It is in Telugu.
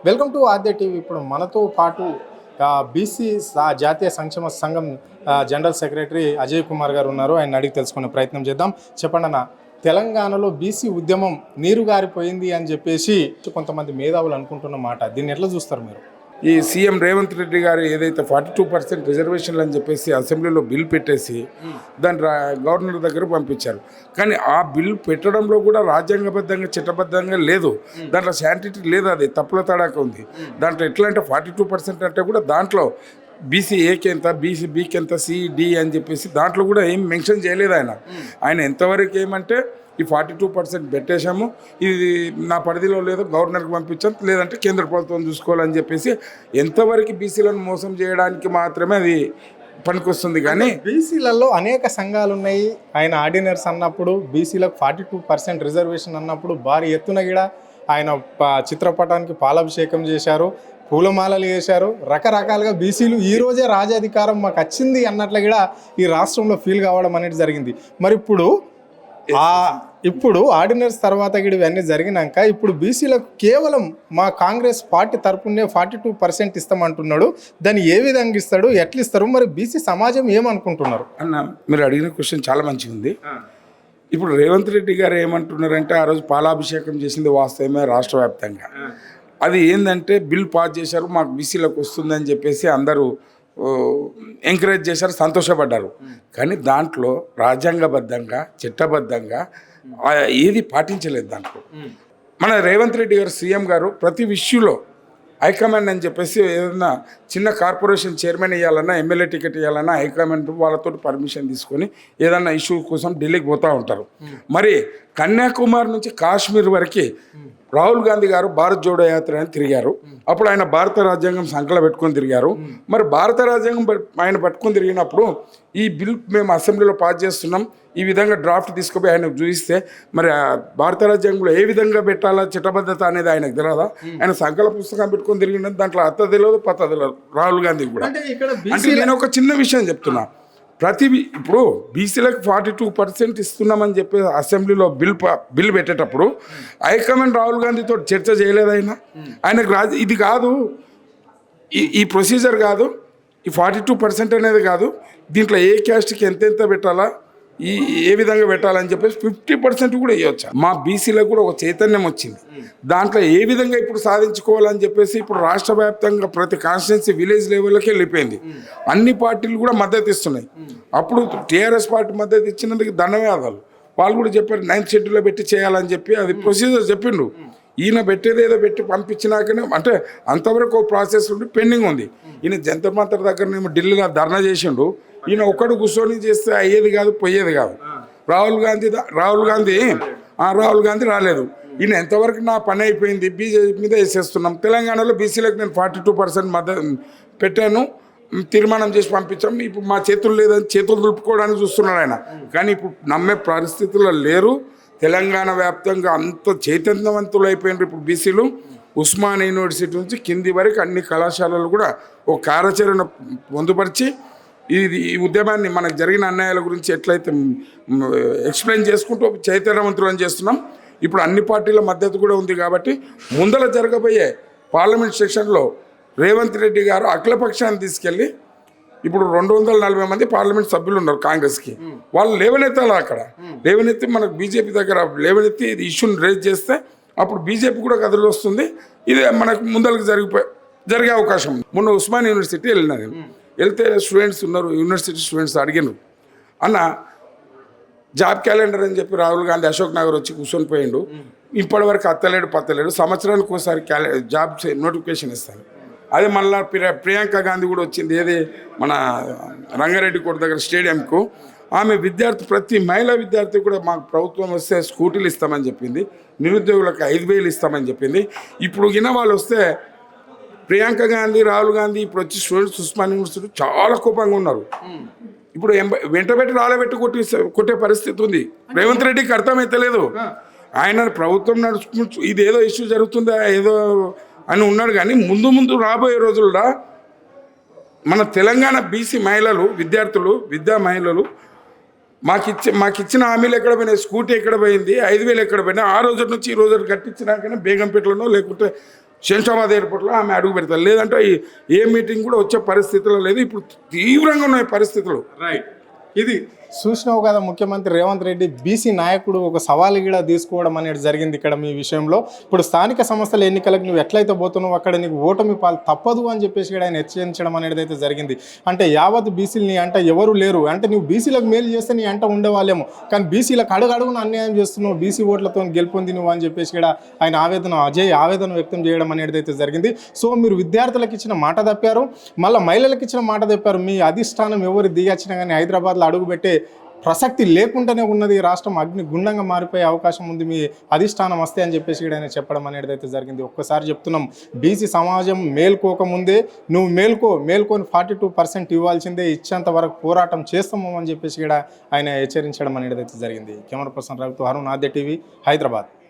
Welcome to Aadya TV. ఇప్పుడు మనతో పాటు బీసీ జాతీయ సంక్షేమ సంఘం జనరల్ సెక్రటరీ అజయ్ కుమార్ గారు ఉన్నారు. ఆయన అడిగి తెలుసుకునే ప్రయత్నం చేద్దాం. చెప్పండి అన్న, తెలంగాణలో బీసీ ఉద్యమం నీరుగారిపోయింది అని చెప్పేసి కొంతమంది మేధావులు అనుకుంటున్న మాట, దీన్ని ఎట్లా చూస్తారు మీరు? ఈ సీఎం రేవంత్ రెడ్డి గారు ఏదైతే 42% రిజర్వేషన్లు అని చెప్పేసి అసెంబ్లీలో బిల్ పెట్టేసి దాన్ని గవర్నర్ దగ్గర పంపించారు. కానీ ఆ బిల్ పెట్టడంలో కూడా రాజ్యాంగబద్ధంగా చట్టబద్ధంగా లేదు, దాంట్లో శాంటిటీ లేదు, అది తప్పుల తడాక ఉంది. దాంట్లో ఎట్లా అంటే 42% అంటే కూడా దాంట్లో బీసీ ఏకి ఎంత, బీసీ బీకి ఎంత, సిడి అని చెప్పేసి దాంట్లో కూడా ఏం మెన్షన్ చేయలేదు ఆయన ఎంతవరకు ఏమంటే ఈ 42% పెట్టేశాము, ఇది నా పరిధిలో లేదు, గవర్నర్కి పంపించాం, లేదంటే కేంద్ర ప్రభుత్వం చూసుకోవాలని చెప్పేసి ఎంతవరకు బీసీలను మోసం చేయడానికి మాత్రమే అది పనికొస్తుంది. కానీ బీసీలలో అనేక సంఘాలు ఉన్నాయి. ఆయన ఆర్డినర్స్ అన్నప్పుడు బీసీలకు 42% రిజర్వేషన్ అన్నప్పుడు భారీ ఎత్తున కూడా ఆయన చిత్రపటానికి పాలాభిషేకం చేశారు, పూలమాలలు చేశారు. రకరకాలుగా బీసీలు ఈ రోజే రాజాధికారం మాకు వచ్చింది అన్నట్లు కూడా ఈ రాష్ట్రంలో ఫీల్ కావడం అనేది జరిగింది. మరి ఇప్పుడు ఆర్డినెన్స్ తర్వాత కూడా ఇవన్నీ జరిగినాక ఇప్పుడు బీసీలకు కేవలం మా కాంగ్రెస్ పార్టీ తరపునే 42% ఇస్తామంటున్నాడు. దాన్ని ఏ విధంగా ఇస్తాడు, ఎట్లా ఇస్తారు, మరి బీసీ సమాజం ఏమనుకుంటున్నారు అన్న? మీరు అడిగిన క్వశ్చన్ చాలా మంచిగా ఉంది. ఇప్పుడు రేవంత్ రెడ్డి గారు ఏమంటున్నారంటే ఆ రోజు పాలాభిషేకం చేసింది వాస్తవమే రాష్ట్ర వ్యాప్తంగా. అది ఏంటంటే బిల్ పాస్ చేశారు, మాకు బీసీలకు వస్తుందని చెప్పేసి అందరూ ఎంకరేజ్ చేశారు, సంతోషపడ్డారు. కానీ దాంట్లో రాజ్యాంగబద్ధంగా చట్టబద్ధంగా ఏది పాటించలేదు. దాంట్లో మన రేవంత్ రెడ్డి గారు సీఎం గారు ప్రతి విషయంలో హైకమాండ్ అని చెప్పేసి ఏదన్నా చిన్న కార్పొరేషన్ చైర్మన్ ఇవ్వాలన్నా, ఎమ్మెల్యే టికెట్ ఇవ్వాలన్నా హైకమాండ్ వాళ్ళతో పర్మిషన్ తీసుకొని ఏదన్నా ఇష్యూ కోసం ఢిల్లీకి పోతూ ఉంటారు. మరి కన్యాకుమారి నుంచి కాశ్మీర్ వరకు రాహుల్ గాంధీ గారు భారత్ జోడో యాత్ర అని తిరిగారు. అప్పుడు ఆయన భారత రాజ్యాంగం సంకల పెట్టుకొని తిరిగారు. మరి భారత రాజ్యాంగం ఆయన పట్టుకొని తిరిగినప్పుడు ఈ బిల్ మేము అసెంబ్లీలో పాస్ చేస్తున్నాం, ఈ విధంగా డ్రాఫ్ట్ తీసుకుపోయి ఆయనకు చూపిస్తే మరి భారత రాజ్యాంగంలో ఏ విధంగా పెట్టాలా చట్టబద్ధత అనేది ఆయనకు తెలియదా? ఆయన సంకల పుస్తకం పెట్టుకొని తిరిగినది దాంట్లో అత్త తెలియదు పత్త తెలియదు రాహుల్ గాంధీ కూడా. అంటే నేను ఒక చిన్న విషయం చెప్తున్నా, ఇప్పుడు బీసీలకు 42% ఇస్తున్నామని చెప్పి అసెంబ్లీలో బిల్ పెట్టేటప్పుడు హైకమాండ్ రాహుల్ గాంధీతో చర్చ చేయలేదు. ఆయనకు ఇది కాదు, ఈ ప్రొసీజర్ కాదు, ఈ 42% అనేది కాదు, దీంట్లో ఏ క్యాస్ట్కి ఎంతెంత పెట్టాలా, ఏ విధంగా పెట్టాలని చెప్పేసి 50% కూడా ఇవ్వచ్చు. మా బీసీలకు కూడా ఒక చైతన్యం వచ్చింది. దాంట్లో ఏ విధంగా ఇప్పుడు సాధించుకోవాలని చెప్పేసి ఇప్పుడు రాష్ట్ర వ్యాప్తంగా ప్రతి కాన్స్టిట్యున్సీ విలేజ్ లెవెల్లోకి వెళ్ళిపోయింది. అన్ని పార్టీలు కూడా మద్దతు ఇస్తున్నాయి. అప్పుడు టీఆర్ఎస్ పార్టీ మద్దతు ఇచ్చినందుకు ధన్యవాదాలు. వాళ్ళు కూడా చెప్పారు 9th షెడ్యూల్లో పెట్టి చేయాలని చెప్పి, అది ప్రొసీజర్ చెప్పిండు. ఈయన పెట్టేదేదో పెట్టి పంపించినాకనే, అంటే అంతవరకు ప్రాసెస్ ఉండి పెండింగ్ ఉంది. ఈయన జంతర్ మంతర్ దగ్గర ఢిల్లీలో ధర్నా చేసిండు. ఈయన ఒక్కడు కూర్చొని చేస్తే అయ్యేది కాదు, పోయేది కాదు. రాహుల్ గాంధీ రాలేదు. ఈయన ఎంతవరకు నా పని అయిపోయింది, బీజేపీ మీద వేసేస్తున్నాం. తెలంగాణలో బీసీలకు నేను 42% మద్దతు పెట్టాను, తీర్మానం చేసి పంపించాం. ఇప్పుడు మా చేతులు లేదని చేతులు దులుపుకోవడానికి చూస్తున్నాడు ఆయన. కానీ ఇప్పుడు నమ్మే పరిస్థితుల్లో లేరు. తెలంగాణ వ్యాప్తంగా అంత చైతన్యవంతులు అయిపోయినారు ఇప్పుడు బీసీలు. ఉస్మానియా యూనివర్సిటీ నుంచి కింది వరకు అన్ని కళాశాలలు కూడా ఒక కార్యాచరణ పొందుపరిచి ఈ ఉద్యమాన్ని మనకు జరిగిన అన్యాయాల గురించి ఎట్లయితే ఎక్స్ప్లెయిన్ చేసుకుంటూ చైతన్యవంతులను చేస్తున్నాం. ఇప్పుడు అన్ని పార్టీల మద్దతు కూడా ఉంది. కాబట్టి ముందర జరగబోయే పార్లమెంట్ సెషన్లో రేవంత్ రెడ్డి గారు అఖిలపక్షాన్ని తీసుకెళ్ళి, ఇప్పుడు 240 మంది పార్లమెంట్ సభ్యులు ఉన్నారు కాంగ్రెస్కి, వాళ్ళు లేవనెత్తాలి. అక్కడ లేవనెత్తి మనకు బీజేపీ దగ్గర లేవనెత్తి ఇది ఇష్యూని రేజ్ చేస్తే అప్పుడు బీజేపీ కూడా కథలు వస్తుంది. ఇది మనకు ముందరకు జరిగే అవకాశం ఉంది. మొన్న ఉస్మానియా యూనివర్సిటీ వెళ్ళినారు. వెళ్తే స్టూడెంట్స్ ఉన్నారు, యూనివర్సిటీ స్టూడెంట్స్ అడిగినారు, అన్న జాబ్ క్యాలెండర్ అని చెప్పి రాహుల్ గాంధీ అశోక్ నగర్ వచ్చి కూర్చొని పోయిండు, ఇప్పటివరకు అత్తలేడు పత్తలేడు, సంవత్సరానికి ఒకసారి జాబ్ నోటిఫికేషన్ ఇస్తాను. అదే మళ్ళీ ప్రియాంక గాంధీ కూడా వచ్చింది, ఏది మన రంగారెడ్డి కోట దగ్గర స్టేడియంకు. ఆమె ప్రతి మహిళా విద్యార్థి కూడా మాకు ప్రభుత్వం వస్తే స్కూటీలు ఇస్తామని చెప్పింది, నిరుద్యోగులకు 5,000 ఇస్తామని చెప్పింది. ఇప్పుడు వాళ్ళు వస్తే ప్రియాంక గాంధీ, రాహుల్ గాంధీ ఇప్పుడు వచ్చి స్టూడెంట్స్ ఉస్మానియా యూనివర్సిటీ చాలా కోపంగా ఉన్నారు. ఇప్పుడు వెంటబెట్టి రాళ్ళబెట్టి కొట్టే పరిస్థితి ఉంది. రేవంత్ రెడ్డికి అర్థమైతలేదు. ఆయన ప్రభుత్వం నడుచుకుంటూ ఇదేదో ఇష్యూ జరుగుతుందా ఏదో అని ఉన్నాడు. కానీ ముందు రాబోయే రోజుల్లో మన తెలంగాణ బీసీ మహిళలు, విద్యా మహిళలు మాకిచ్చిన హామీలు ఎక్కడ పోయినాయి, స్కూటీ ఎక్కడ పోయింది, 5,000 ఎక్కడ పోయినాయి, ఆ రోజు నుంచి ఈ రోజు కట్టించినాకనే బేగంపేటలోనో లేకుంటే శంషాబాద్ ఎయిర్పోర్ట్లో ఆమె అడుగు పెడతారు. లేదంటే ఏ మీటింగ్ కూడా వచ్చే పరిస్థితుల్లో లేదు. ఇప్పుడు తీవ్రంగా ఉన్నాయి పరిస్థితులు. రైట్. ఇది చూసినావు కదా, ముఖ్యమంత్రి రేవంత్ రెడ్డి బీసీ నాయకుడు ఒక సవాలు కూడా తీసుకోవడం అనేది జరిగింది ఇక్కడ మీ విషయంలో. ఇప్పుడు స్థానిక సంస్థల ఎన్నికలకు నువ్వు ఎట్లయితే పోతున్నావు అక్కడ నీకు ఓటమి పాలు తప్పదు అని చెప్పేసి కూడా ఆయన హెచ్చరించడం అనేది అయితే జరిగింది. అంటే యావత్ బీసీలు నీ అంట ఎవరు లేరు, అంటే నువ్వు బీసీలకు మేలు చేస్తే నీ అంట ఉండేవాళ్ళేమో, కానీ బీసీలకు అడుగున అన్యాయం చేస్తున్నావు, బీసీ ఓట్లతో గెలుపొంది నువ్వు అని చెప్పేసి కూడా ఆయన ఆవేదన వ్యక్తం చేయడం అనేది అయితే జరిగింది. సో మీరు విద్యార్థులకు ఇచ్చిన మాట తప్పారు, మళ్ళీ మహిళలకు ఇచ్చిన మాట తప్పారు. మీ అధిష్టానం ఎవరు దిగచ్చినా కానీ హైదరాబాద్లో అడుగుపెట్టే ప్రసక్తి లేకుండానే ఉన్నది. రాష్ట్రం అగ్ని గుండంగా మారిపోయే అవకాశం ఉంది మీ అధిష్టానం వస్తే అని చెప్పేసి కూడా ఆయన చెప్పడం అనేది అయితే జరిగింది. ఒక్కసారి చెప్తున్నాం, బీసీ సమాజం మేల్కోకముందే నువ్వు మేల్కొని 42% ఇవ్వాల్సిందే, ఇచ్చేంత వరకు పోరాటం చేస్తాము అని చెప్పేసి కూడా ఆయన హెచ్చరించడం అనేది అయితే జరిగింది. కెమెరా పర్సన్ రవితో అరుణ్, ఆద్య టీవీ, హైదరాబాద్.